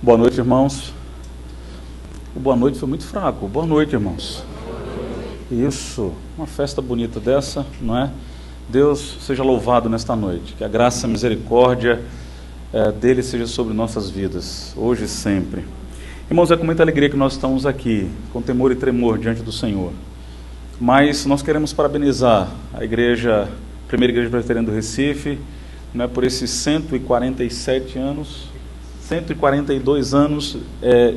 Boa noite, irmãos. O boa noite foi muito fraco. Boa noite, irmãos. Isso, uma festa bonita dessa, não é? Deus seja louvado nesta noite. Que a graça e a misericórdia dele seja sobre nossas vidas, hoje e sempre. Irmãos, é com muita alegria que nós estamos aqui, com temor e tremor diante do Senhor. Mas nós queremos parabenizar a igreja, a primeira igreja presbiteriana do Recife, não é, por esses 147 anos, 142 anos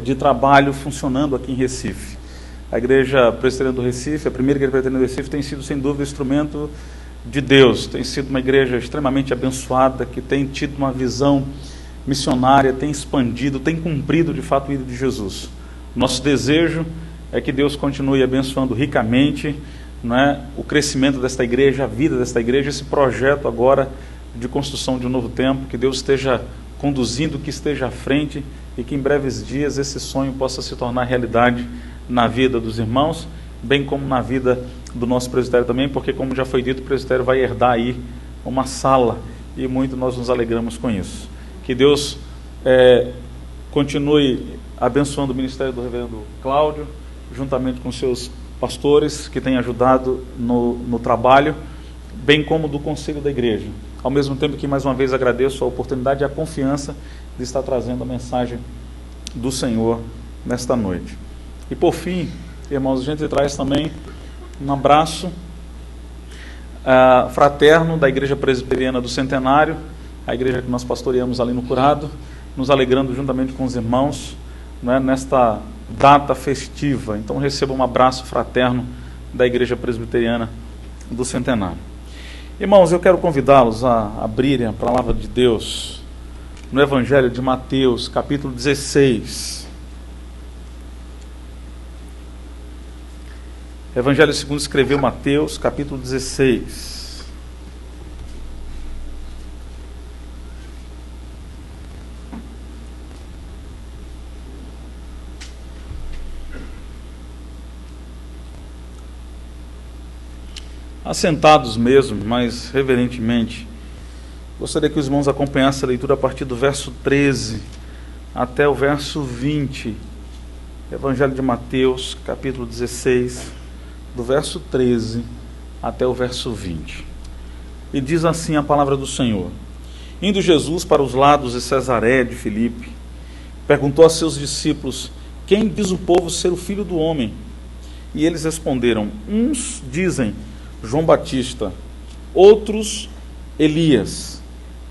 de trabalho funcionando aqui em Recife. A igreja presbiteriana do Recife, a primeira igreja presbiteriana do Recife, tem sido sem dúvida instrumento de Deus, tem sido uma igreja extremamente abençoada, que tem tido uma visão missionária, tem expandido, tem cumprido de fato o ídolo de Jesus. Nosso desejo é que Deus continue abençoando ricamente, não é, o crescimento desta igreja, a vida desta igreja, esse projeto agora de construção de um novo templo, que Deus esteja conduzindo, que esteja à frente e que em breves dias esse sonho possa se tornar realidade na vida dos irmãos, bem como na vida do nosso presbitério também, porque, como já foi dito, o presbitério vai herdar aí uma sala e muito nós nos alegramos com isso. Que Deus continue abençoando o ministério do reverendo Cláudio, juntamente com seus pastores que têm ajudado no trabalho, bem como do conselho da igreja. Ao mesmo tempo que, mais uma vez, agradeço a oportunidade e a confiança de estar trazendo a mensagem do Senhor nesta noite. E por fim, irmãos, a gente traz também um abraço fraterno da Igreja Presbiteriana do Centenário, a igreja que nós pastoreamos ali no Curado, nos alegrando juntamente com os irmãos, né, nesta data festiva. Então receba um abraço fraterno da Igreja Presbiteriana do Centenário. Irmãos, eu quero convidá-los a abrirem a palavra de Deus no Evangelho de Mateus, capítulo 16. Evangelho segundo escreveu Mateus, capítulo 16. Assentados mesmo, mas reverentemente, gostaria que os irmãos acompanhassem a leitura a partir do verso 13 até o verso 20. Evangelho de Mateus, capítulo 16, do verso 13 até o verso 20. E diz assim a palavra do Senhor: Indo Jesus para os lados de Cesaré de Filipe, perguntou a seus discípulos: Quem diz o povo ser o Filho do Homem? E eles responderam: Uns dizem João Batista, outros Elias,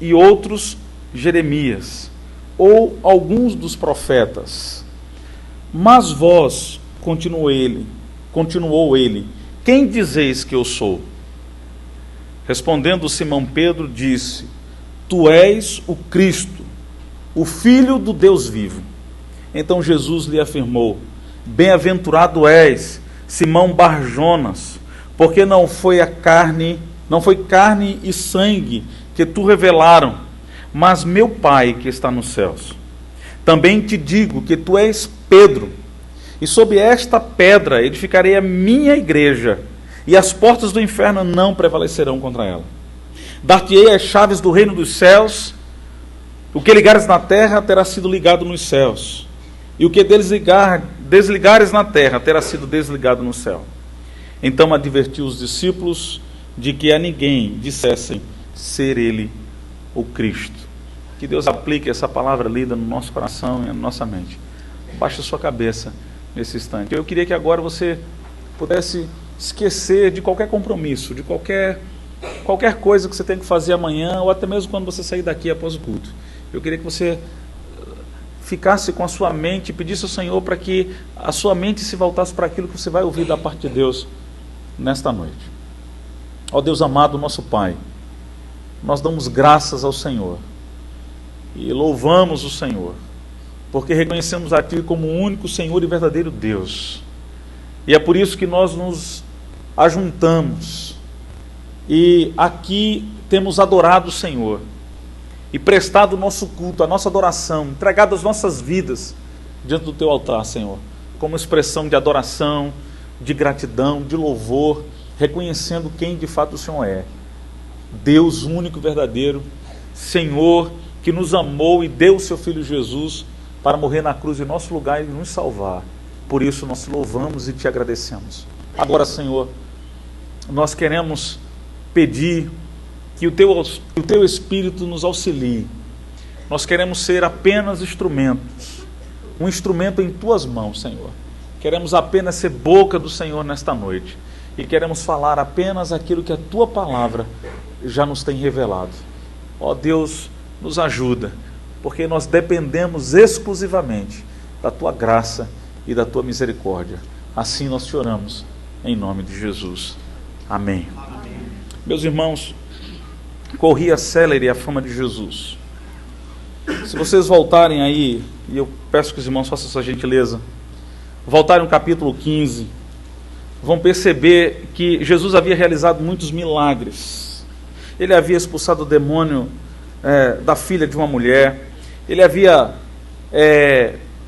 e outros Jeremias, ou alguns dos profetas. Mas vós, continuou ele, quem dizeis que eu sou? Respondendo Simão Pedro, disse: Tu és o Cristo, o Filho do Deus vivo. Então Jesus lhe afirmou: Bem-aventurado és, Simão Bar-Jonas, porque não foi carne e sangue que tu revelaram, mas meu Pai que está nos céus. Também te digo que tu és Pedro, e sob esta pedra edificarei a minha igreja, e as portas do inferno não prevalecerão contra ela. Dar-te-ei as chaves do reino dos céus. O que ligares na terra terá sido ligado nos céus, e o que desligares na terra terá sido desligado no céu. Então advertiu os discípulos de que a ninguém dissessem ser ele o Cristo. Que Deus aplique essa palavra lida no nosso coração e na nossa mente. Baixe a sua cabeça nesse instante. Eu queria que agora você pudesse esquecer de qualquer compromisso, de qualquer coisa que você tem que fazer amanhã, ou até mesmo quando você sair daqui após o culto. Eu queria que você ficasse com a sua mente, pedisse ao Senhor para que a sua mente se voltasse para aquilo que você vai ouvir da parte de Deus nesta noite. Ó Deus amado, nosso Pai, nós damos graças ao Senhor e louvamos o Senhor, porque reconhecemos a Ti como o único Senhor e verdadeiro Deus, e é por isso que nós nos ajuntamos e aqui temos adorado o Senhor e prestado o nosso culto, a nossa adoração, entregado as nossas vidas diante do Teu altar, Senhor, como expressão de adoração, de gratidão, de louvor, reconhecendo quem de fato o Senhor é. Deus único e verdadeiro, Senhor, que nos amou e deu o seu Filho Jesus para morrer na cruz em nosso lugar e nos salvar. Por isso nós te louvamos e te agradecemos. Agora, Senhor, nós queremos pedir que o Teu Espírito nos auxilie. Nós queremos ser apenas instrumentos, um instrumento em Tuas mãos, Senhor. Queremos apenas ser boca do Senhor nesta noite. E queremos falar apenas aquilo que a Tua palavra já nos tem revelado. Ó Deus, nos ajuda, porque nós dependemos exclusivamente da Tua graça e da Tua misericórdia. Assim nós te oramos, em nome de Jesus. Amém. Amém. Meus irmãos, corria célere a fama de Jesus. Se vocês voltarem aí, e eu peço que os irmãos façam essa gentileza, voltarem no capítulo 15, vão perceber que Jesus havia realizado muitos milagres. Ele havia expulsado o demônio da filha de uma mulher, ele havia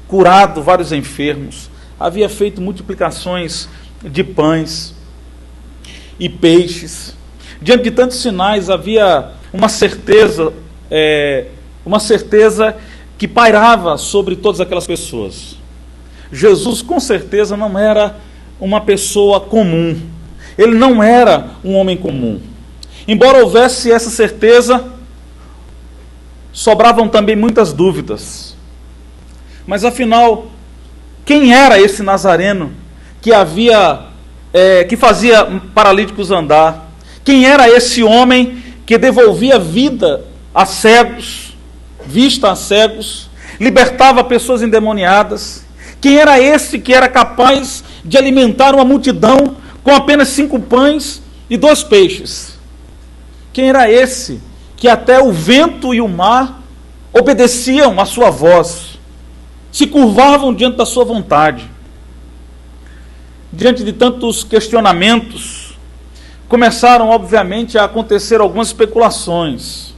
curado vários enfermos, havia feito multiplicações de pães e peixes. Diante de tantos sinais, havia uma certeza que pairava sobre todas aquelas pessoas. Jesus, com certeza, não era uma pessoa comum. Ele não era um homem comum. Embora houvesse essa certeza, sobravam também muitas dúvidas. Mas, afinal, quem era esse Nazareno que fazia paralíticos andar? Quem era esse homem que devolvia vida a cegos, vista a cegos, libertava pessoas endemoniadas? Quem era esse que era capaz de alimentar uma multidão com apenas 5 pães e 2 peixes? Quem era esse que até o vento e o mar obedeciam à sua voz, se curvavam diante da sua vontade? Diante de tantos questionamentos, começaram, obviamente, a acontecer algumas especulações.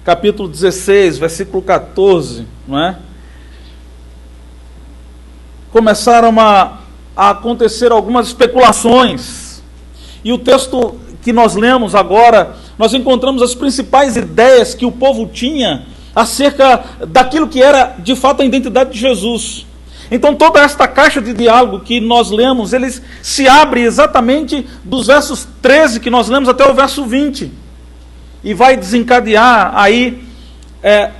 Capítulo 16, versículo 14, não é? Começaram a acontecer algumas especulações. E o texto que nós lemos agora, nós encontramos as principais ideias que o povo tinha acerca daquilo que era, de fato, a identidade de Jesus. Então, toda esta caixa de diálogo que nós lemos, ele se abre exatamente dos versos 13 que nós lemos até o verso 20. E vai desencadear aí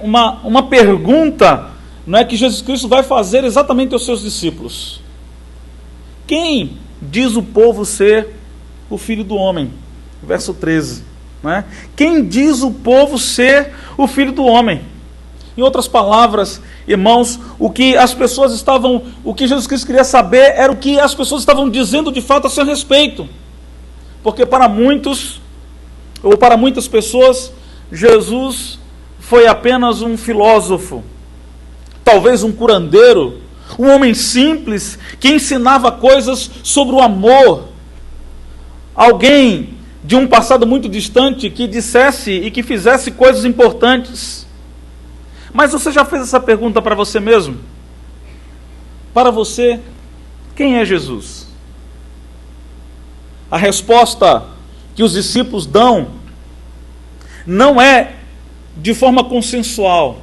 uma pergunta, não é, que Jesus Cristo vai fazer exatamente aos seus discípulos. Quem diz o povo ser o Filho do Homem? Verso 13. Não é? Quem diz o povo ser o Filho do Homem? Em outras palavras, irmãos, o que Jesus Cristo queria saber era o que as pessoas estavam dizendo de fato a seu respeito. Porque para muitas pessoas, Jesus foi apenas um filósofo, talvez um curandeiro, um homem simples que ensinava coisas sobre o amor, alguém de um passado muito distante que dissesse e que fizesse coisas importantes. Mas você já fez essa pergunta para você mesmo? Para você, quem é Jesus? A resposta que os discípulos dão não é de forma consensual.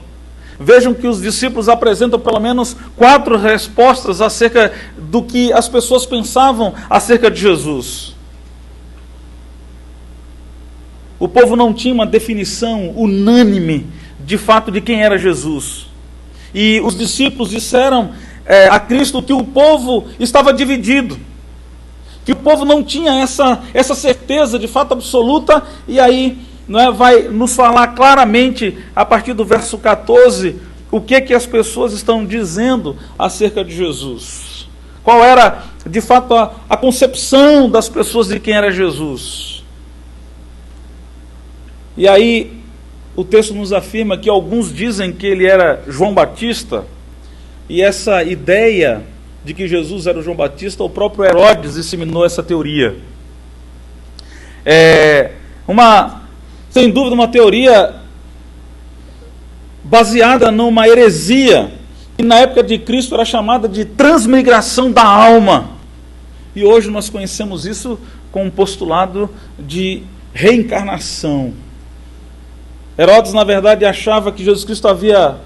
Vejam que os discípulos apresentam pelo menos 4 respostas acerca do que as pessoas pensavam acerca de Jesus. O povo não tinha uma definição unânime, de fato, de quem era Jesus. E os discípulos disseram a Cristo que o povo estava dividido, que o povo não tinha essa certeza de fato absoluta. E aí vai nos falar claramente, a partir do verso 14, o que as pessoas estão dizendo acerca de Jesus. Qual era, de fato, a concepção das pessoas de quem era Jesus. E aí, o texto nos afirma que alguns dizem que ele era João Batista, e essa ideia de que Jesus era o João Batista, o próprio Herodes disseminou essa teoria. Sem dúvida, uma teoria baseada numa heresia, que na época de Cristo era chamada de transmigração da alma. E hoje nós conhecemos isso com um postulado de reencarnação. Herodes, na verdade, achava que Jesus Cristo havia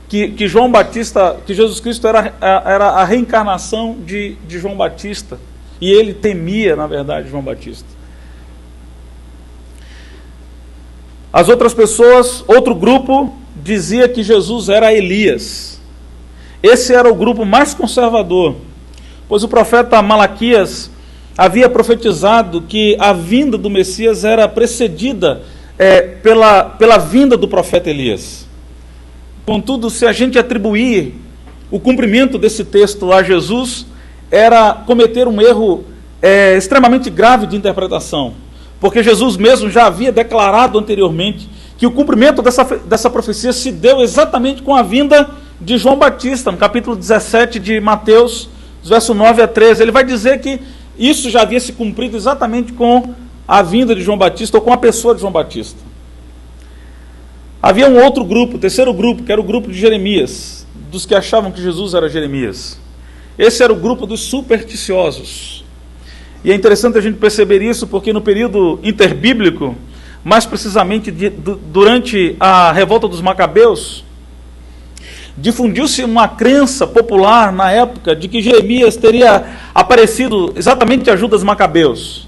que João Batista, que Jesus Cristo era a reencarnação de João Batista. E ele temia, na verdade, João Batista. As outras pessoas, outro grupo, dizia que Jesus era Elias. Esse era o grupo mais conservador, pois o profeta Malaquias havia profetizado que a vinda do Messias era precedida pela vinda do profeta Elias. Contudo, se a gente atribuir o cumprimento desse texto a Jesus, era cometer um erro extremamente grave de interpretação, porque Jesus mesmo já havia declarado anteriormente que o cumprimento dessa profecia se deu exatamente com a vinda de João Batista, no capítulo 17 de Mateus, verso 9 a 13. Ele vai dizer que isso já havia se cumprido exatamente com a vinda de João Batista, ou com a pessoa de João Batista. Havia um outro grupo, o terceiro grupo, que era o grupo de Jeremias, dos que achavam que Jesus era Jeremias. Esse era o grupo dos supersticiosos. E é interessante a gente perceber isso, porque no período interbíblico, mais precisamente durante a revolta dos Macabeus, difundiu-se uma crença popular na época de que Jeremias teria aparecido exatamente a Judas Macabeus.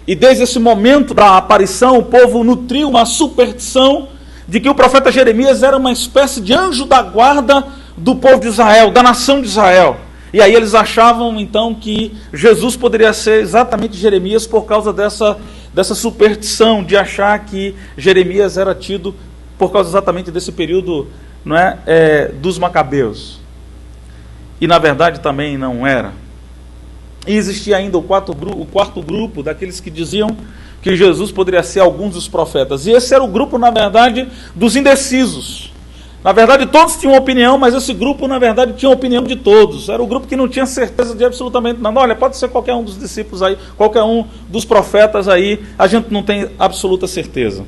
E desde esse momento da aparição, o povo nutriu uma superstição de que o profeta Jeremias era uma espécie de anjo da guarda do povo de Israel, da nação de Israel. E aí eles achavam então que Jesus poderia ser exatamente Jeremias por causa dessa superstição de achar que Jeremias era tido por causa exatamente desse período, não é, dos Macabeus. E na verdade também não era. E existia ainda o quarto grupo daqueles que diziam que Jesus poderia ser alguns dos profetas. E esse era o grupo, na verdade, dos indecisos. Na verdade, todos tinham opinião, mas esse grupo, na verdade, tinha a opinião de todos. Era o grupo que não tinha certeza de absolutamente nada. Olha, pode ser qualquer um dos discípulos aí, qualquer um dos profetas aí, a gente não tem absoluta certeza.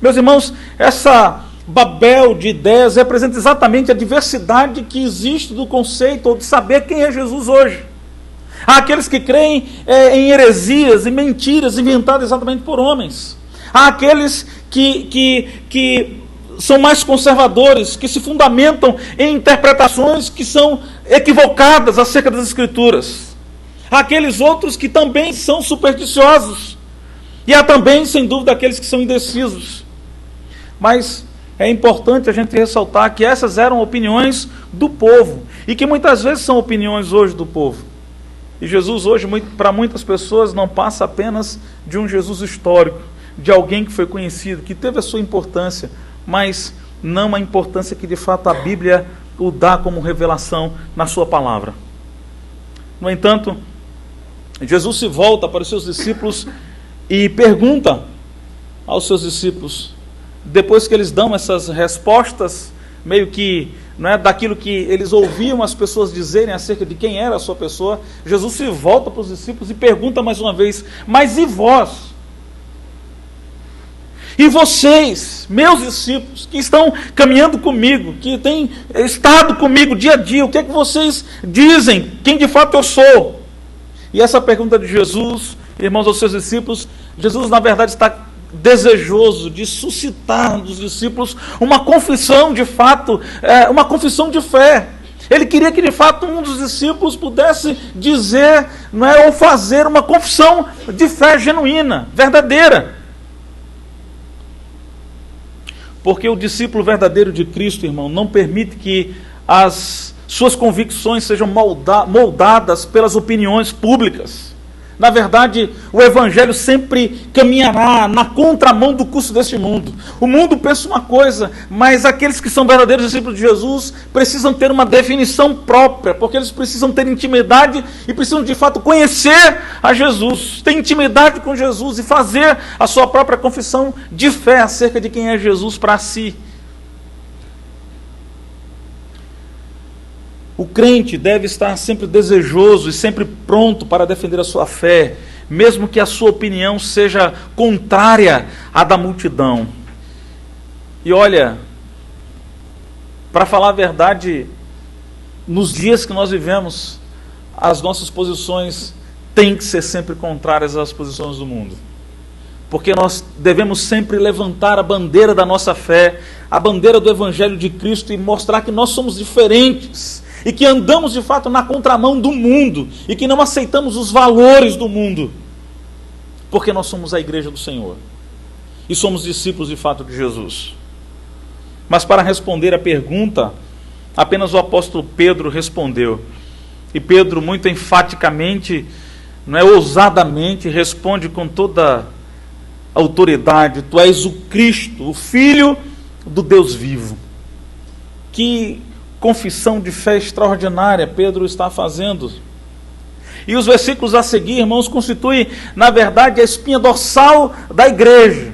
Meus irmãos, essa Babel de ideias representa exatamente a diversidade que existe do conceito ou de saber quem é Jesus hoje. Há aqueles que creem em heresias e mentiras inventadas exatamente por homens. Há aqueles que são mais conservadores, que se fundamentam em interpretações que são equivocadas acerca das Escrituras. Há aqueles outros que também são supersticiosos. E há também, sem dúvida, aqueles que são indecisos. Mas é importante a gente ressaltar que essas eram opiniões do povo, e que muitas vezes são opiniões hoje do povo. E Jesus hoje, para muitas pessoas, não passa apenas de um Jesus histórico, de alguém que foi conhecido, que teve a sua importância, mas não a importância que de fato a Bíblia o dá como revelação na sua palavra. No entanto, Jesus se volta para os seus discípulos e pergunta aos seus discípulos, depois que eles dão essas respostas, meio que não é daquilo que eles ouviam as pessoas dizerem acerca de quem era a sua pessoa, Jesus se volta para os discípulos e pergunta mais uma vez, mas e vós? E vocês, meus discípulos, que estão caminhando comigo, que têm estado comigo dia a dia, o que é que vocês dizem? Quem de fato eu sou? E essa pergunta de Jesus, irmãos, aos seus discípulos, Jesus na verdade está desejoso de suscitar nos discípulos uma confissão de fato, uma confissão de fé. Ele queria que de fato um dos discípulos pudesse dizer, não é, ou fazer uma confissão de fé genuína, verdadeira. Porque o discípulo verdadeiro de Cristo, irmão, não permite que as suas convicções sejam moldadas pelas opiniões públicas. Na verdade, o Evangelho sempre caminhará na contramão do curso deste mundo. O mundo pensa uma coisa, mas aqueles que são verdadeiros discípulos de Jesus precisam ter uma definição própria, porque eles precisam ter intimidade e precisam de fato conhecer a Jesus, ter intimidade com Jesus e fazer a sua própria confissão de fé acerca de quem é Jesus para si. O crente deve estar sempre desejoso e sempre pronto para defender a sua fé, mesmo que a sua opinião seja contrária à da multidão. E olha, para falar a verdade, nos dias que nós vivemos, as nossas posições têm que ser sempre contrárias às posições do mundo. Porque nós devemos sempre levantar a bandeira da nossa fé, a bandeira do Evangelho de Cristo e mostrar que nós somos diferentes e que andamos de fato na contramão do mundo e que não aceitamos os valores do mundo, porque nós somos a igreja do Senhor e somos discípulos de fato de Jesus. Mas para responder a pergunta, apenas o apóstolo Pedro respondeu. E Pedro, muito enfaticamente, ousadamente, responde com toda autoridade: Tu és o Cristo, o Filho do Deus vivo. Que confissão de fé extraordinária Pedro está fazendo. E os versículos a seguir, irmãos, constituem, na verdade, a espinha dorsal da igreja.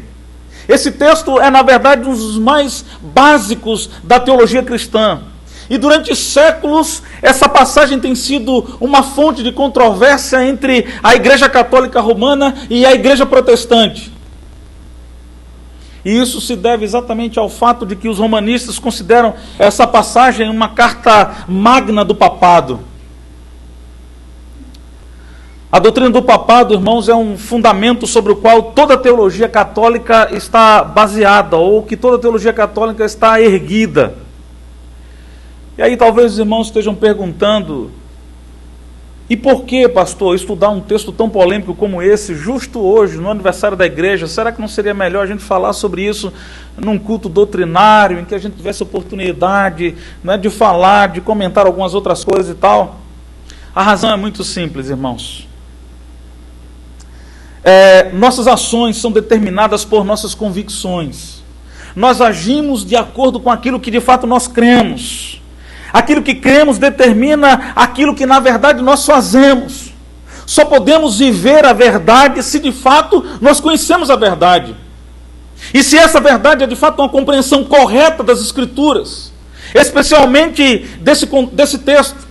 Esse texto é, na verdade, um dos mais básicos da teologia cristã. E durante séculos, essa passagem tem sido uma fonte de controvérsia entre a Igreja Católica Romana e a Igreja Protestante. E isso se deve exatamente ao fato de que os romanistas consideram essa passagem uma carta magna do papado. A doutrina do papado, irmãos, é um fundamento sobre o qual toda a teologia católica está baseada, ou que toda a teologia católica está erguida. E aí talvez os irmãos estejam perguntando: e por que, pastor, estudar um texto tão polêmico como esse, justo hoje, no aniversário da igreja? Será que não seria melhor a gente falar sobre isso num culto doutrinário, em que a gente tivesse oportunidade, de falar, de comentar algumas outras coisas e tal? A razão é muito simples, irmãos. Nossas ações são determinadas por nossas convicções. Nós agimos de acordo com aquilo que de fato nós cremos. Aquilo que cremos determina aquilo que na verdade nós fazemos. Só podemos viver a verdade se de fato nós conhecemos a verdade. E se essa verdade é de fato uma compreensão correta das Escrituras, especialmente desse texto.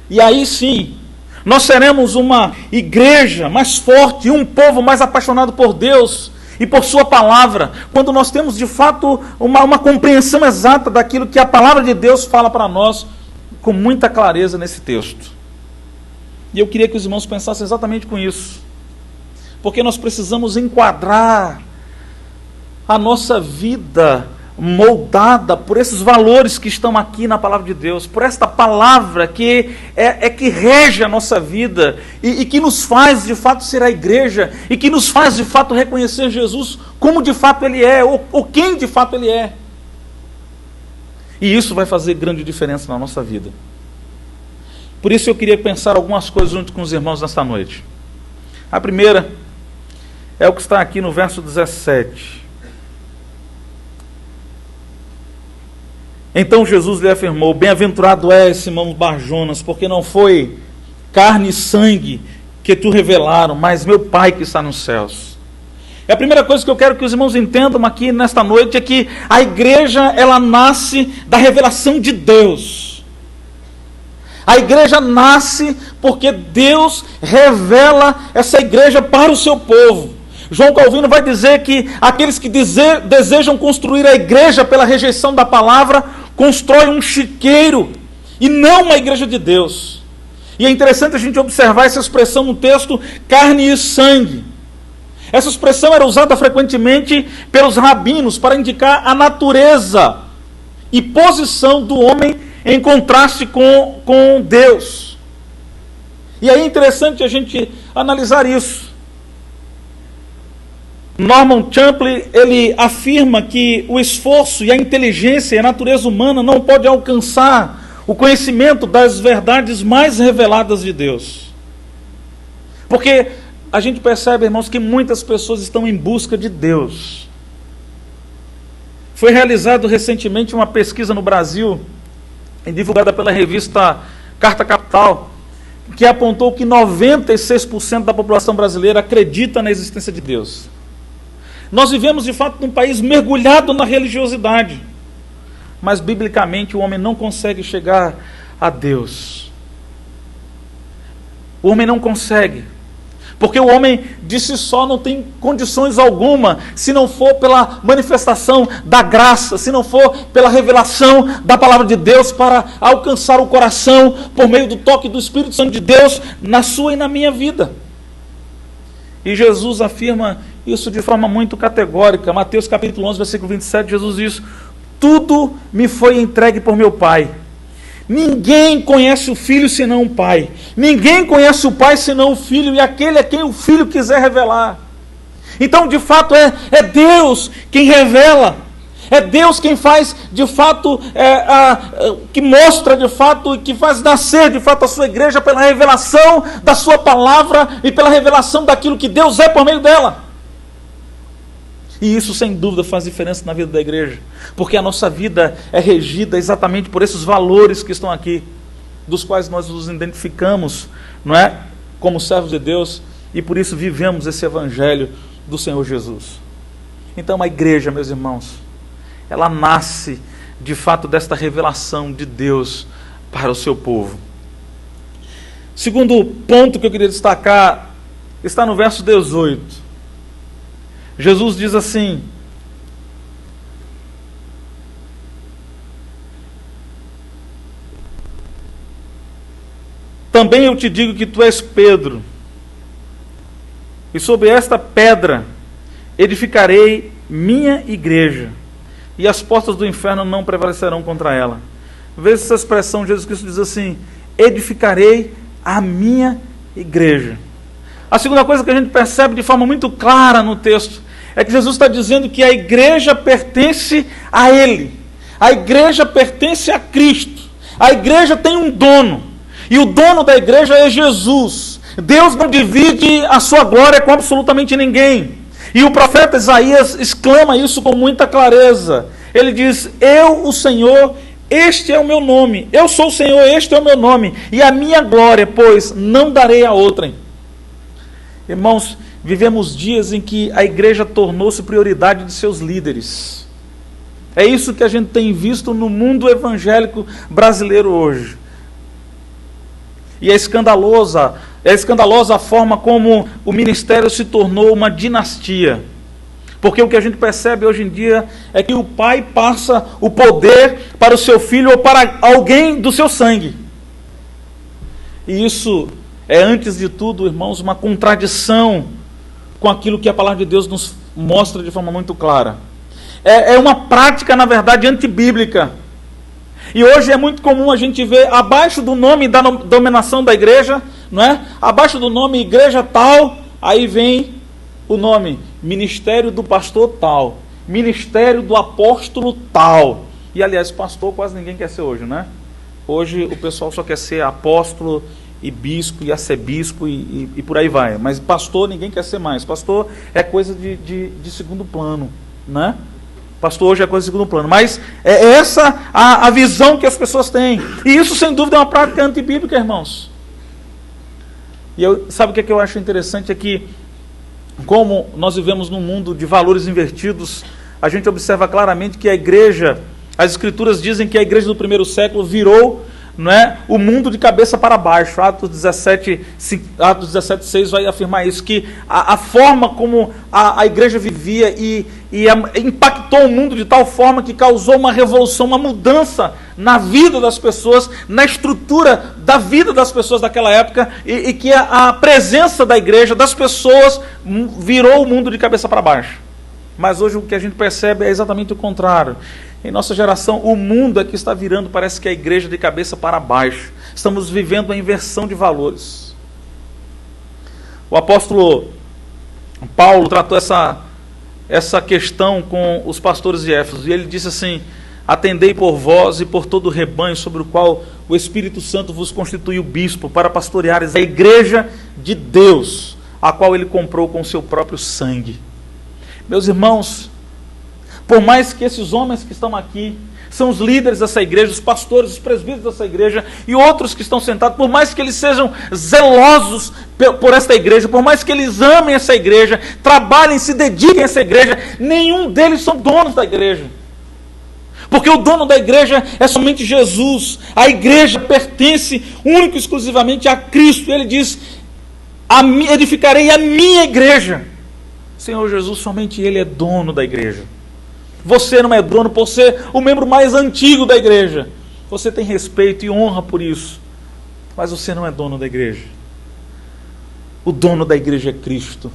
E aí sim, nós seremos uma igreja mais forte e um povo mais apaixonado por Deus e por sua palavra, quando nós temos de fato uma compreensão exata daquilo que a palavra de Deus fala para nós com muita clareza nesse texto. E eu queria que os irmãos pensassem exatamente com isso, porque nós precisamos enquadrar a nossa vida moldada por esses valores que estão aqui na palavra de Deus, por esta palavra que que rege a nossa vida e que nos faz de fato ser a igreja e que nos faz de fato reconhecer Jesus como de fato Ele é, ou quem de fato Ele é. E isso vai fazer grande diferença na nossa vida. Por isso eu queria pensar algumas coisas junto com os irmãos nesta noite. A primeira é o que está aqui no verso 17. Então Jesus lhe afirmou: Bem-aventurado és, Simão Bar-Jonas, porque não foi carne e sangue que te revelaram, mas meu Pai que está nos céus. E a primeira coisa que eu quero que os irmãos entendam aqui nesta noite é que a igreja, ela nasce da revelação de Deus. A igreja nasce porque Deus revela essa igreja para o seu povo. João Calvino vai dizer que aqueles que desejam construir a igreja pela rejeição da palavra, constroem um chiqueiro e não uma igreja de Deus. E é interessante a gente observar essa expressão no texto, carne e sangue. Essa expressão era usada frequentemente pelos rabinos para indicar a natureza e posição do homem em contraste com Deus. E aí é interessante a gente analisar isso. Norman Champlin, ele afirma que o esforço e a inteligência e a natureza humana não pode alcançar o conhecimento das verdades mais reveladas de Deus. Porque a gente percebe, irmãos, que muitas pessoas estão em busca de Deus. Foi realizado recentemente uma pesquisa no Brasil, divulgada pela revista Carta Capital, que apontou que 96% da população brasileira acredita na existência de Deus. Nós vivemos, de fato, num país mergulhado na religiosidade. Mas, biblicamente, o homem não consegue chegar a Deus. O homem não consegue. Porque o homem, de si só, não tem condições alguma, se não for pela manifestação da graça, se não for pela revelação da palavra de Deus, para alcançar o coração, por meio do toque do Espírito Santo de Deus, na sua e na minha vida. E Jesus afirma isso de forma muito categórica. Mateus capítulo 11, versículo 27, Jesus diz: tudo me foi entregue por meu Pai. Ninguém conhece o Filho senão o Pai. Ninguém conhece o Pai senão o Filho, e aquele a quem o Filho quiser revelar. Então, de fato, é Deus quem revela. É Deus quem faz, de fato, que mostra, de fato, e que faz nascer, de fato, a sua igreja pela revelação da sua palavra e pela revelação daquilo que Deus é por meio dela. E isso, sem dúvida, faz diferença na vida da igreja, porque a nossa vida é regida exatamente por esses valores que estão aqui, dos quais nós nos identificamos, não é? Como servos de Deus, e por isso vivemos esse evangelho do Senhor Jesus. Então, a igreja, meus irmãos, ela nasce, de fato, desta revelação de Deus para o seu povo. Segundo ponto que eu queria destacar está no verso 18. Jesus diz assim: também eu te digo que tu és Pedro, e sobre esta pedra edificarei minha igreja, e as portas do inferno não prevalecerão contra ela. Veja essa expressão, Jesus Cristo diz assim: edificarei a minha igreja. A segunda coisa que a gente percebe de forma muito clara no texto é que Jesus está dizendo que a igreja pertence a Ele. A igreja pertence a Cristo. A igreja tem um dono. E o dono da igreja é Jesus. Deus não divide a sua glória com absolutamente ninguém. E o profeta Isaías exclama isso com muita clareza. Ele diz: eu, o Senhor, este é o meu nome. Eu sou o Senhor, este é o meu nome. E a minha glória, pois, não darei a outrem. Irmãos, vivemos dias em que a igreja tornou-se prioridade de seus líderes. É isso que a gente tem visto no mundo evangélico brasileiro hoje. E é escandalosa a forma como o ministério se tornou uma dinastia. Porque o que a gente percebe hoje em dia é que o pai passa o poder para o seu filho ou para alguém do seu sangue. E isso é, antes de tudo, irmãos, uma contradição com aquilo que a palavra de Deus nos mostra de forma muito clara. É uma prática, na verdade, antibíblica. E hoje é muito comum a gente ver abaixo do nome da dominação da igreja, não é? Abaixo do nome igreja tal, aí vem o nome ministério do pastor tal, ministério do apóstolo tal. E aliás, pastor quase ninguém quer ser hoje, né? Hoje o pessoal só quer ser apóstolo e bispo e arcebispo e por aí vai. Mas pastor ninguém quer ser mais. Pastor é coisa de segundo plano, né? Pastor hoje é coisa de segundo plano. Mas é essa a visão que as pessoas têm. E isso, sem dúvida, é uma prática antibíblica, irmãos. E sabe o que eu acho interessante? É que, como nós vivemos num mundo de valores invertidos, a gente observa claramente que a igreja, as escrituras dizem que a igreja do primeiro século virou, não é, o mundo de cabeça para baixo. Atos 17:6 vai afirmar isso, que a forma como a igreja vivia impactou o mundo de tal forma que causou uma revolução, uma mudança na vida das pessoas, na estrutura da vida das pessoas daquela época, e que a presença da igreja, das pessoas, virou o mundo de cabeça para baixo. Mas hoje o que a gente percebe é exatamente o contrário. Em nossa geração, o mundo é que está virando, parece que a igreja de cabeça para baixo. Estamos vivendo a inversão de valores. O apóstolo Paulo tratou essa questão com os pastores de Éfeso, e ele disse assim: atendei por vós e por todo o rebanho sobre o qual o Espírito Santo vos constituiu bispo, para pastoreares a igreja de Deus, a qual ele comprou com o seu próprio sangue. Meus irmãos, por mais que esses homens que estão aqui são os líderes dessa igreja, os pastores, os presbíteros dessa igreja e outros que estão sentados, por mais que eles sejam zelosos por esta igreja, por mais que eles amem essa igreja, trabalhem, se dediquem a essa igreja, nenhum deles são donos da igreja. Porque o dono da igreja é somente Jesus. A igreja pertence único e exclusivamente a Cristo. Ele diz: edificarei a minha igreja. Senhor Jesus, somente Ele é dono da igreja. Você não é dono por ser o membro mais antigo da igreja. Você tem respeito e honra por isso, mas você não é dono da igreja. O dono da igreja é Cristo.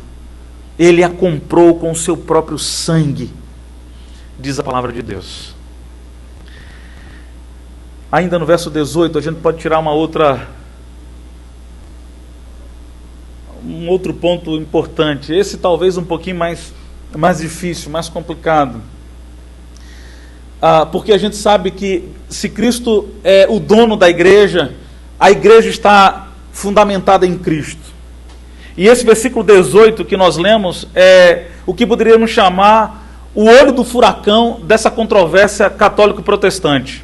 Ele a comprou com o seu próprio sangue, diz a palavra de Deus. Ainda no verso 18, a gente pode tirar um outro ponto importante. Esse talvez um pouquinho mais difícil, mais complicado. Porque a gente sabe que se Cristo é o dono da igreja, a igreja está fundamentada em Cristo. E esse versículo 18 que nós lemos é o que poderíamos chamar o olho do furacão dessa controvérsia católico-protestante.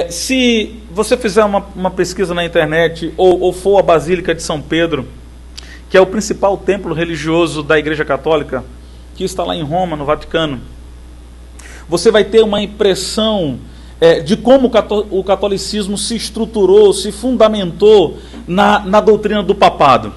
Se você fizer uma pesquisa na internet ou for a Basílica de São Pedro, que é o principal templo religioso da Igreja Católica, que está lá em Roma, no Vaticano, você vai ter uma impressão de como o catolicismo se estruturou, se fundamentou na doutrina do papado.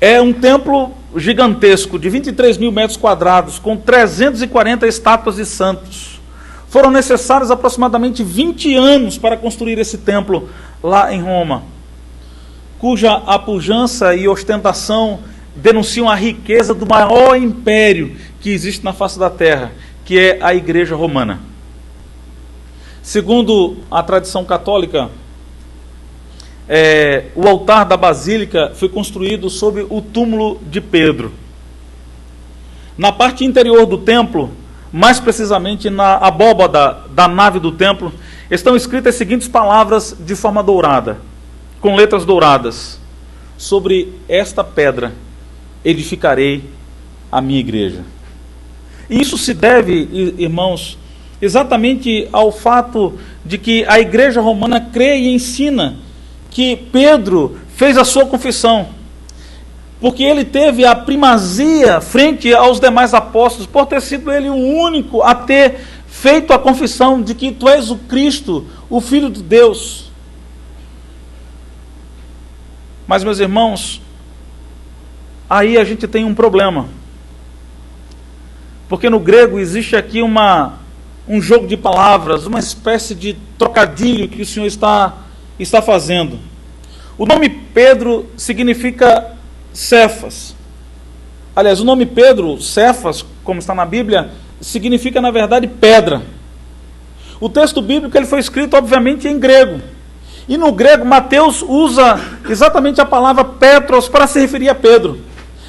É um templo gigantesco, de 23 mil metros quadrados, com 340 estátuas de santos. Foram necessários aproximadamente 20 anos para construir esse templo lá em Roma, cuja a pujança e ostentação denunciam a riqueza do maior império que existe na face da terra, que é a Igreja Romana. Segundo a tradição católica, o altar da Basílica foi construído sob o túmulo de Pedro. Na parte interior do templo, mais precisamente na abóbada da nave do templo, estão escritas as seguintes palavras de forma dourada, com letras douradas: sobre esta pedra edificarei a minha igreja. E isso se deve, irmãos, exatamente ao fato de que a igreja romana crê e ensina que Pedro fez a sua confissão, porque ele teve a primazia frente aos demais apóstolos, por ter sido ele o único a ter feito a confissão de que tu és o Cristo, o Filho de Deus. Mas, meus irmãos, aí a gente tem um problema, porque no grego existe aqui um jogo de palavras, uma espécie de trocadilho que o Senhor está fazendo. O nome Pedro significa Cefas. Aliás, o nome Pedro, Cefas, como está na Bíblia, significa, na verdade, pedra. O texto bíblico ele foi escrito, obviamente, em grego. E no grego, Mateus usa exatamente a palavra Petros para se referir a Pedro.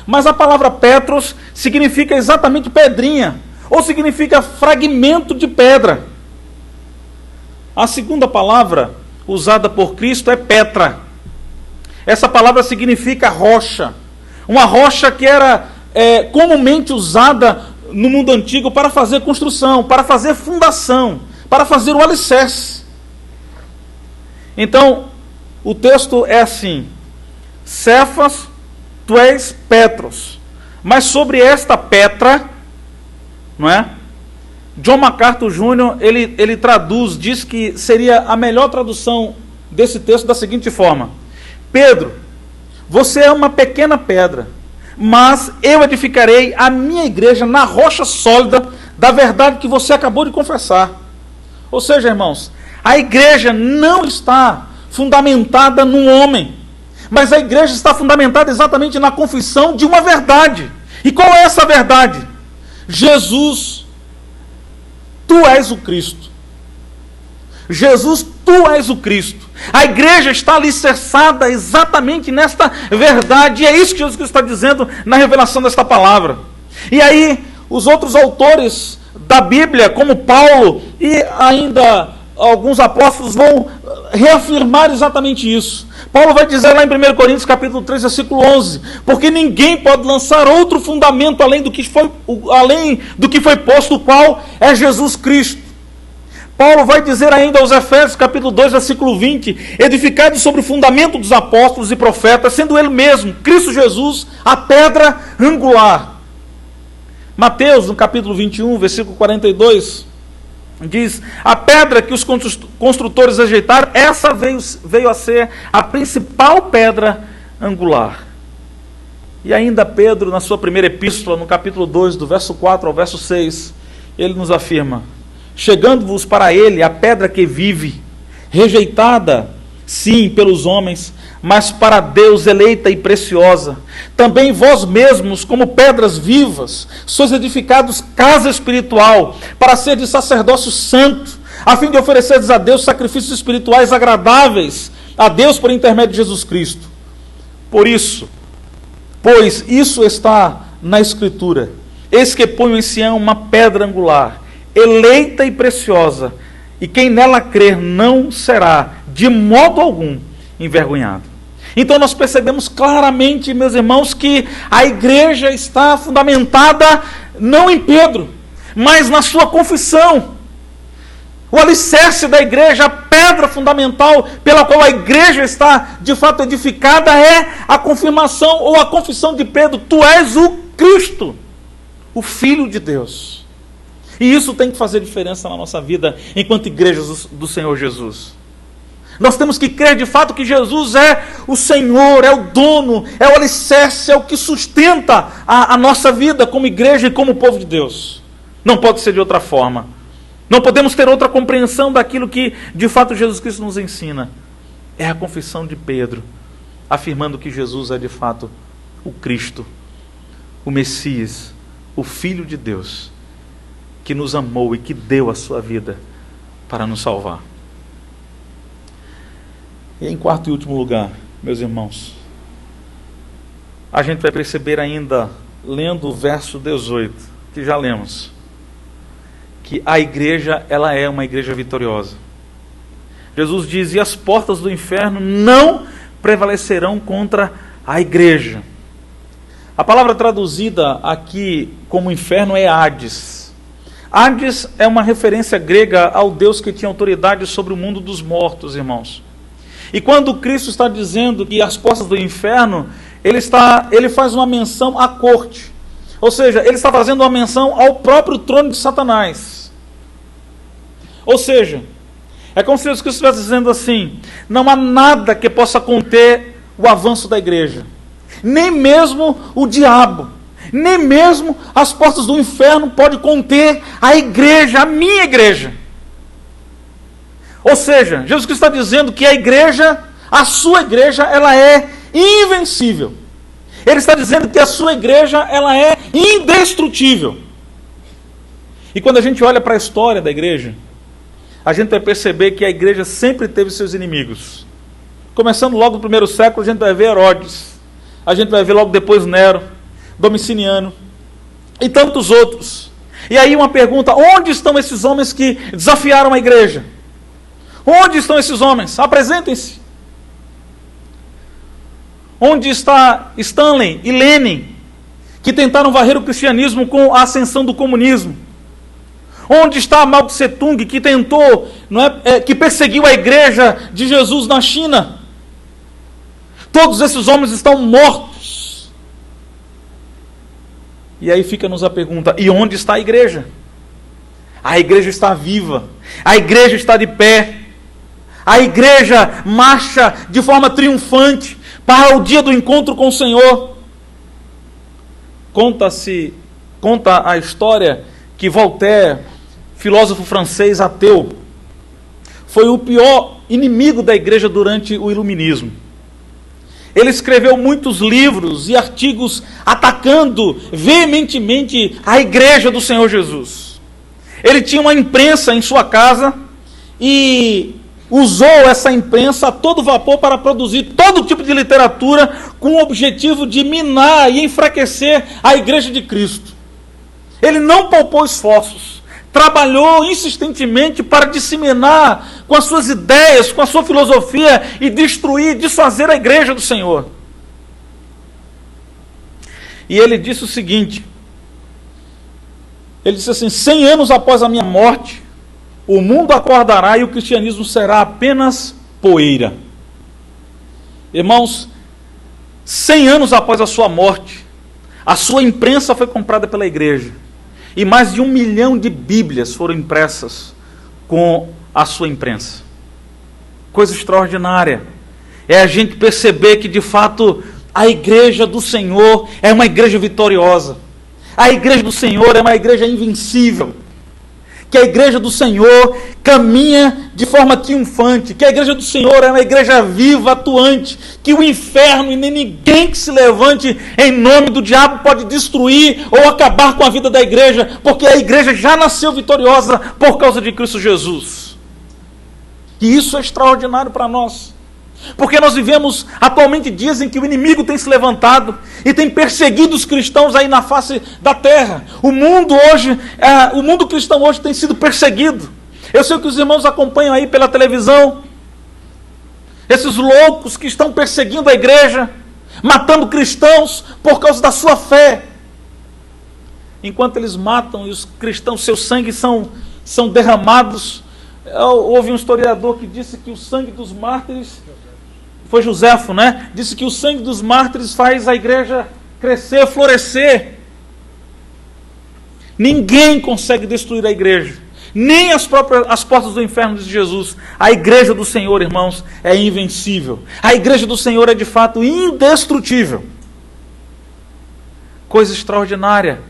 Mas a palavra Petros significa exatamente pedrinha, ou significa fragmento de pedra. A segunda palavra usada por Cristo é Petra. Essa palavra significa rocha. Uma rocha que era comumente usada no mundo antigo para fazer construção, para fazer fundação, para fazer o alicerce. Então, o texto é assim: Cefas, tu és Petros. Mas sobre esta Petra, não é? John MacArthur Jr., ele traduz, diz que seria a melhor tradução desse texto da seguinte forma: Pedro, você é uma pequena pedra, mas eu edificarei a minha igreja na rocha sólida da verdade que você acabou de confessar. Ou seja, irmãos, a igreja não está fundamentada num homem, mas a igreja está fundamentada exatamente na confissão de uma verdade. E qual é essa verdade? Jesus, tu és o Cristo. Jesus, tu és o Cristo. A igreja está alicerçada exatamente nesta verdade, e é isso que Jesus está dizendo na revelação desta palavra. E aí, os outros autores da Bíblia, como Paulo e ainda alguns apóstolos, vão reafirmar exatamente isso. Paulo vai dizer lá em 1 Coríntios capítulo 3, versículo 11, porque ninguém pode lançar outro fundamento além do que foi posto, o qual é Jesus Cristo. Paulo vai dizer ainda aos Efésios capítulo 2, versículo 20, edificado sobre o fundamento dos apóstolos e profetas, sendo ele mesmo, Cristo Jesus, a pedra angular. Mateus, no capítulo 21, versículo 42, diz: a pedra que os construtores rejeitaram, essa veio a ser a principal pedra angular. E ainda Pedro, na sua primeira epístola, no capítulo 2, do verso 4 ao verso 6, ele nos afirma: chegando-vos para ele a pedra que vive, rejeitada, sim, pelos homens, mas para Deus eleita e preciosa. Também vós mesmos, como pedras vivas, sois edificados casa espiritual, para ser de sacerdócio santo, a fim de ofereceres a Deus sacrifícios espirituais agradáveis a Deus por intermédio de Jesus Cristo. Pois isso está na Escritura: eis que ponho em Sião uma pedra angular, eleita e preciosa, e quem nela crer não será, de modo algum, envergonhado. Então nós percebemos claramente, meus irmãos, que a igreja está fundamentada não em Pedro, mas na sua confissão. O alicerce da igreja, a pedra fundamental pela qual a igreja está de fato edificada, é a confirmação ou a confissão de Pedro: tu és o Cristo, o Filho de Deus. E isso tem que fazer diferença na nossa vida enquanto igrejas do Senhor Jesus. Nós temos que crer de fato que Jesus é o Senhor, é o dono, é o alicerce, é o que sustenta a nossa vida como igreja e como povo de Deus. Não pode ser de outra forma. Não podemos ter outra compreensão daquilo que de fato Jesus Cristo nos ensina. É a confissão de Pedro, afirmando que Jesus é de fato o Cristo, o Messias, o Filho de Deus, que nos amou e que deu a sua vida para nos salvar. E em quarto e último lugar, meus irmãos, a gente vai perceber ainda, lendo o verso 18, que já lemos, que a igreja, ela é uma igreja vitoriosa. Jesus diz: e as portas do inferno não prevalecerão contra a igreja. A palavra traduzida aqui como inferno é Hades. Hades é uma referência grega ao Deus que tinha autoridade sobre o mundo dos mortos, irmãos. E quando Cristo está dizendo que as portas do inferno, ele faz uma menção à corte. Ou seja, ele está fazendo uma menção ao próprio trono de Satanás. Ou seja, é como se Jesus Cristo estivesse dizendo assim: não há nada que possa conter o avanço da igreja. Nem mesmo o diabo, nem mesmo as portas do inferno pode conter a igreja, a minha igreja. Ou seja, Jesus Cristo está dizendo que a igreja, a sua igreja, ela é invencível. Ele está dizendo que a sua igreja, ela é indestrutível. E quando a gente olha para a história da igreja, a gente vai perceber que a igreja sempre teve seus inimigos. Começando logo no primeiro século, a gente vai ver Herodes, a gente vai ver logo depois Nero, Domiciano e tantos outros. E aí uma pergunta: onde estão esses homens que desafiaram a igreja? Onde estão esses homens? Apresentem-se. Onde está Stanley e Lenin, que tentaram varrer o cristianismo com a ascensão do comunismo? Onde está Mao Tse Tung, que tentou, que perseguiu a igreja de Jesus na China? Todos esses homens estão mortos. E aí fica-nos a pergunta: e onde está a igreja? A igreja está viva, a igreja está de pé, a igreja marcha de forma triunfante para o dia do encontro com o Senhor. Conta a história que Voltaire, filósofo francês ateu, foi o pior inimigo da igreja durante o Iluminismo. Ele escreveu muitos livros e artigos atacando veementemente a igreja do Senhor Jesus. Ele tinha uma imprensa em sua casa e usou essa imprensa a todo vapor para produzir todo tipo de literatura com o objetivo de minar e enfraquecer a igreja de Cristo. Ele não poupou esforços, trabalhou insistentemente para disseminar com as suas ideias, com a sua filosofia e destruir, desfazer a igreja do Senhor. E ele disse o seguinte, ele disse assim: 100 anos após a minha morte, o mundo acordará e o cristianismo será apenas poeira. Irmãos, 100 anos após a sua morte, a sua imprensa foi comprada pela igreja. E mais de 1 milhão de Bíblias foram impressas com a sua imprensa. Coisa extraordinária. É a gente perceber que, de fato, a igreja do Senhor é uma igreja vitoriosa. A igreja do Senhor é uma igreja invencível, que a igreja do Senhor caminha de forma triunfante, que a igreja do Senhor é uma igreja viva, atuante, que o inferno e nem ninguém que se levante em nome do diabo pode destruir ou acabar com a vida da igreja, porque a igreja já nasceu vitoriosa por causa de Cristo Jesus. E isso é extraordinário para nós. Porque nós vivemos atualmente dias em que o inimigo tem se levantado e tem perseguido os cristãos aí na face da terra. O mundo cristão hoje tem sido perseguido. Eu sei que os irmãos acompanham aí pela televisão esses loucos que estão perseguindo a igreja, matando cristãos por causa da sua fé. Enquanto eles matam e os cristãos, seus sangue são derramados. Houve um historiador que disse que o sangue dos mártires, foi Joséfo, né? Disse que o sangue dos mártires faz a igreja crescer, florescer. Ninguém consegue destruir a igreja, nem as portas do inferno, diz Jesus. A igreja do Senhor, irmãos, é invencível. A igreja do Senhor é de fato indestrutível. Coisa extraordinária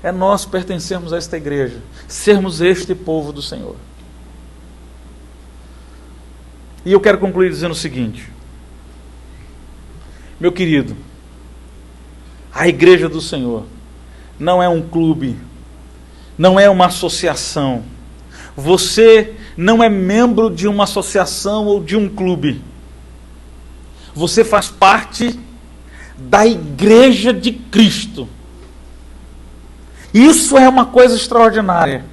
é nós pertencermos a esta igreja, sermos este povo do Senhor. E eu quero concluir dizendo o seguinte: meu querido, a igreja do Senhor não é um clube, não é uma associação. Você não é membro de uma associação ou de um clube. Você faz parte da igreja de Cristo. Isso é uma coisa extraordinária.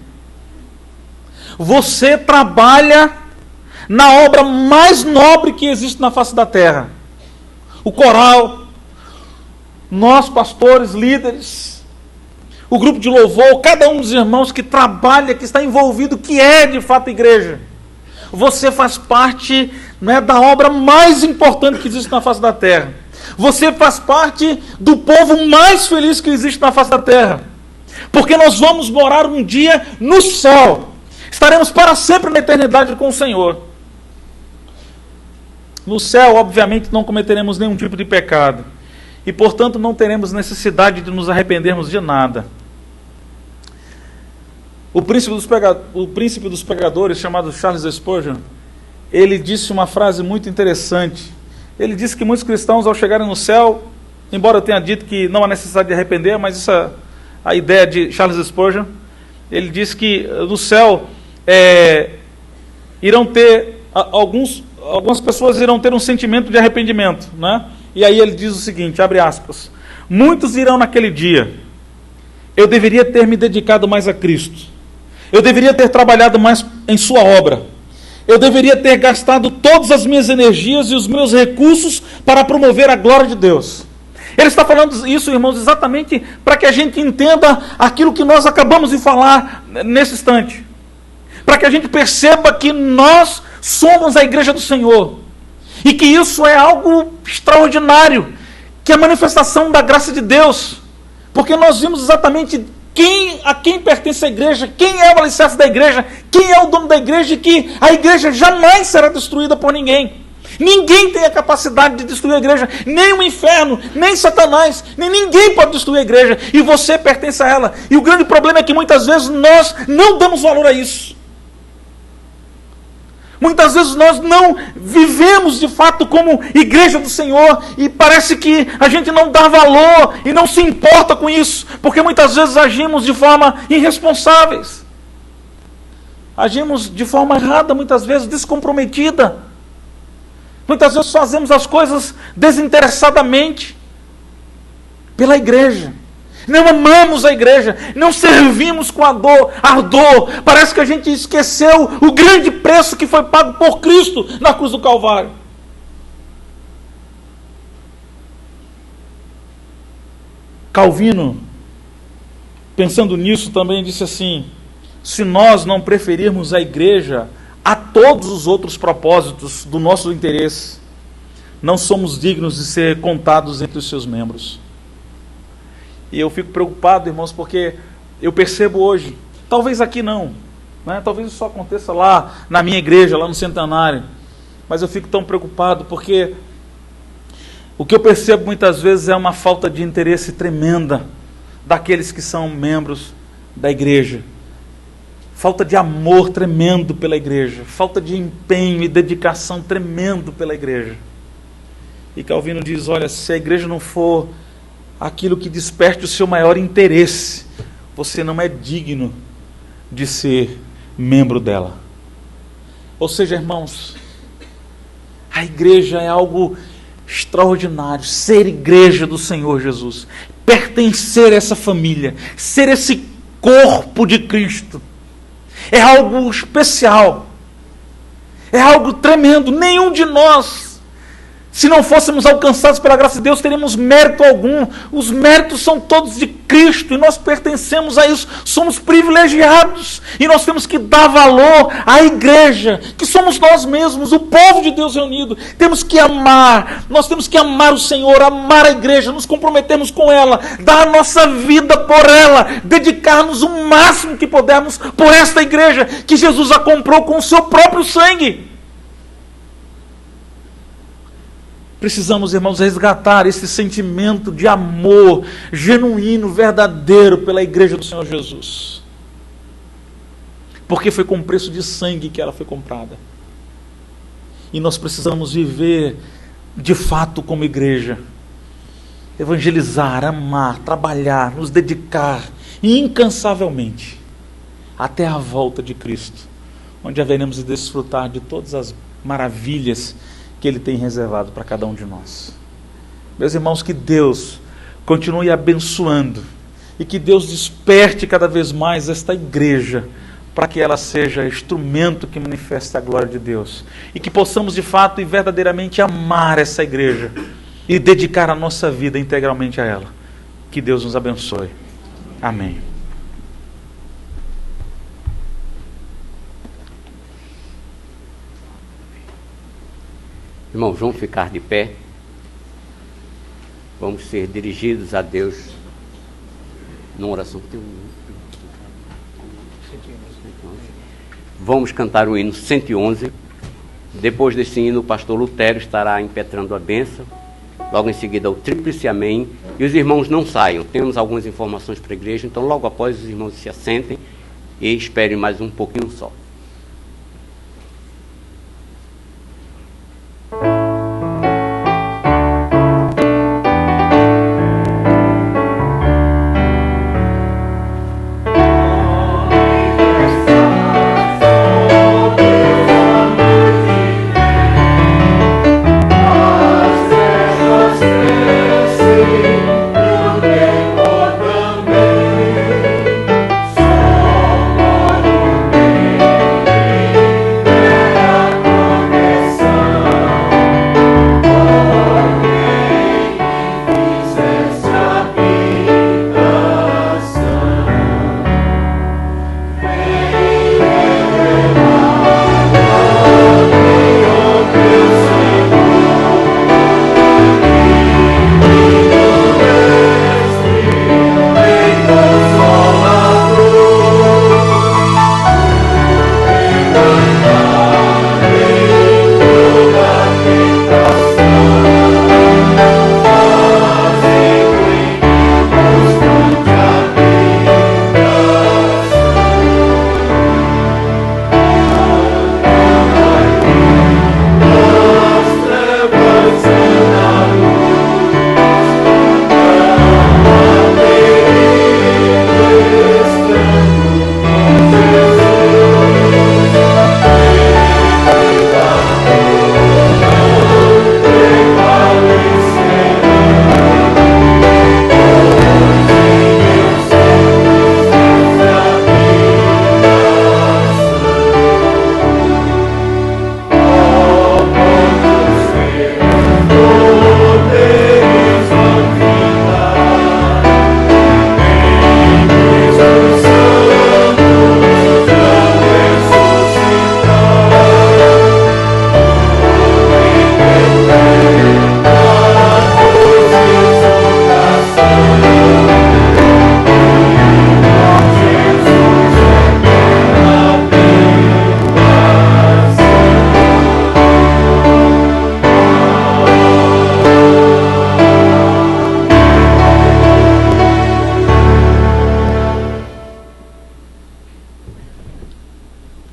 Você trabalha na obra mais nobre que existe na face da terra. O coral, nós pastores, líderes, o grupo de louvor, cada um dos irmãos que trabalha, que está envolvido, que é de fato igreja. Você faz parte, não é, da obra mais importante que existe na face da terra. Você faz parte do povo mais feliz que existe na face da terra. Porque nós vamos morar um dia no céu. Estaremos para sempre na eternidade com o Senhor. No céu, obviamente, não cometeremos nenhum tipo de pecado. E, portanto, não teremos necessidade de nos arrependermos de nada. O príncipe dos pregadores, chamado Charles Spurgeon, ele disse uma frase muito interessante. Ele disse que muitos cristãos, ao chegarem no céu, embora eu tenha dito que não há necessidade de arrepender, mas isso é a ideia de Charles Spurgeon. Ele disse que no céu irão ter algumas pessoas irão ter um sentimento de arrependimento, né? E aí ele diz o seguinte, abre aspas: muitos dirão naquele dia: eu deveria ter me dedicado mais a Cristo, eu deveria ter trabalhado mais em sua obra, eu deveria ter gastado todas as minhas energias e os meus recursos para promover a glória de Deus. Ele está falando isso, irmãos, exatamente para que a gente entenda aquilo que nós acabamos de falar nesse instante, para que a gente perceba que nós somos a igreja do Senhor, e que isso é algo extraordinário, que é a manifestação da graça de Deus, porque nós vimos exatamente a quem pertence a igreja, quem é o alicerce da igreja, quem é o dono da igreja, e que a igreja jamais será destruída por ninguém. Ninguém tem a capacidade de destruir a igreja, nem o inferno, nem Satanás, nem ninguém pode destruir a igreja, e você pertence a ela. E o grande problema é que muitas vezes nós não damos valor a isso. Muitas vezes nós não vivemos de fato como igreja do Senhor, e parece que a gente não dá valor e não se importa com isso, porque muitas vezes agimos de forma irresponsáveis, agimos de forma errada, muitas vezes descomprometida, muitas vezes fazemos as coisas desinteressadamente pela igreja. Não amamos a igreja, não servimos com ardor. Parece que a gente esqueceu o grande preço que foi pago por Cristo na cruz do Calvário. Calvino, pensando nisso, também disse assim: se nós não preferirmos a igreja a todos os outros propósitos do nosso interesse, não somos dignos de ser contados entre os seus membros. E eu fico preocupado, irmãos, porque eu percebo hoje, talvez aqui não, né? Talvez isso só aconteça lá na minha igreja, lá no Centenário, mas eu fico tão preocupado porque o que eu percebo muitas vezes é uma falta de interesse tremenda daqueles que são membros da igreja. falta de amor tremendo pela igreja, falta de empenho e dedicação tremendo pela igreja. E Calvino diz, olha, se a igreja não for aquilo que desperte o seu maior interesse, você não é digno de ser membro dela. Ou seja, irmãos, a igreja é algo extraordinário, ser igreja do Senhor Jesus, pertencer a essa família, ser esse corpo de Cristo, é algo especial, é algo tremendo. Nenhum de nós, se não fôssemos alcançados pela graça de Deus, teríamos mérito algum. Os méritos são todos de Cristo e nós pertencemos a isso. Somos privilegiados e nós temos que dar valor à igreja, que somos nós mesmos, o povo de Deus reunido. Temos que amar, nós temos que amar o Senhor, amar a igreja, nos comprometermos com ela, dar a nossa vida por ela, dedicar-nos o máximo que pudermos por esta igreja que Jesus a comprou com o seu próprio sangue. Precisamos, irmãos, resgatar esse sentimento de amor genuíno, verdadeiro pela igreja do Senhor Jesus. Porque foi com preço de sangue que ela foi comprada. E nós precisamos viver de fato como igreja. Evangelizar, amar, trabalhar, nos dedicar incansavelmente até a volta de Cristo, onde haveremos de desfrutar de todas as maravilhas que Ele tem reservado para cada um de nós. Meus irmãos, que Deus continue abençoando e que Deus desperte cada vez mais esta igreja para que ela seja instrumento que manifeste a glória de Deus e que possamos de fato e verdadeiramente amar essa igreja e dedicar a nossa vida integralmente a ela. Que Deus nos abençoe. Amém. Irmãos, vamos ficar de pé. Vamos ser dirigidos a Deus numa oração. Vamos cantar o hino 111. Depois desse hino, o pastor Lutero estará impetrando a bênção. Logo em seguida, o tríplice amém. E os irmãos não saiam. Temos algumas informações para a igreja, então logo após os irmãos se assentem e esperem mais um pouquinho só. Somos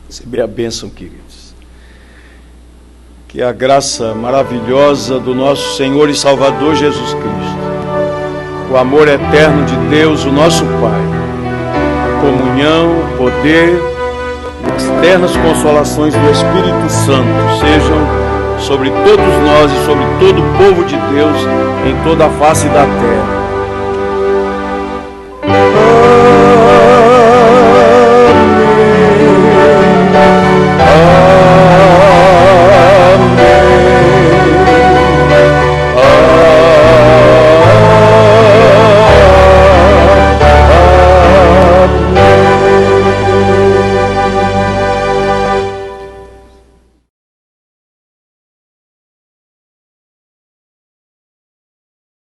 Receber a bênção, queridos. Que a graça maravilhosa do nosso Senhor e Salvador Jesus Cristo, o amor eterno de Deus, o nosso Pai, a comunhão, o poder e as eternas consolações do Espírito Santo sejam sobre todos nós e sobre todo o povo de Deus em toda a face da terra.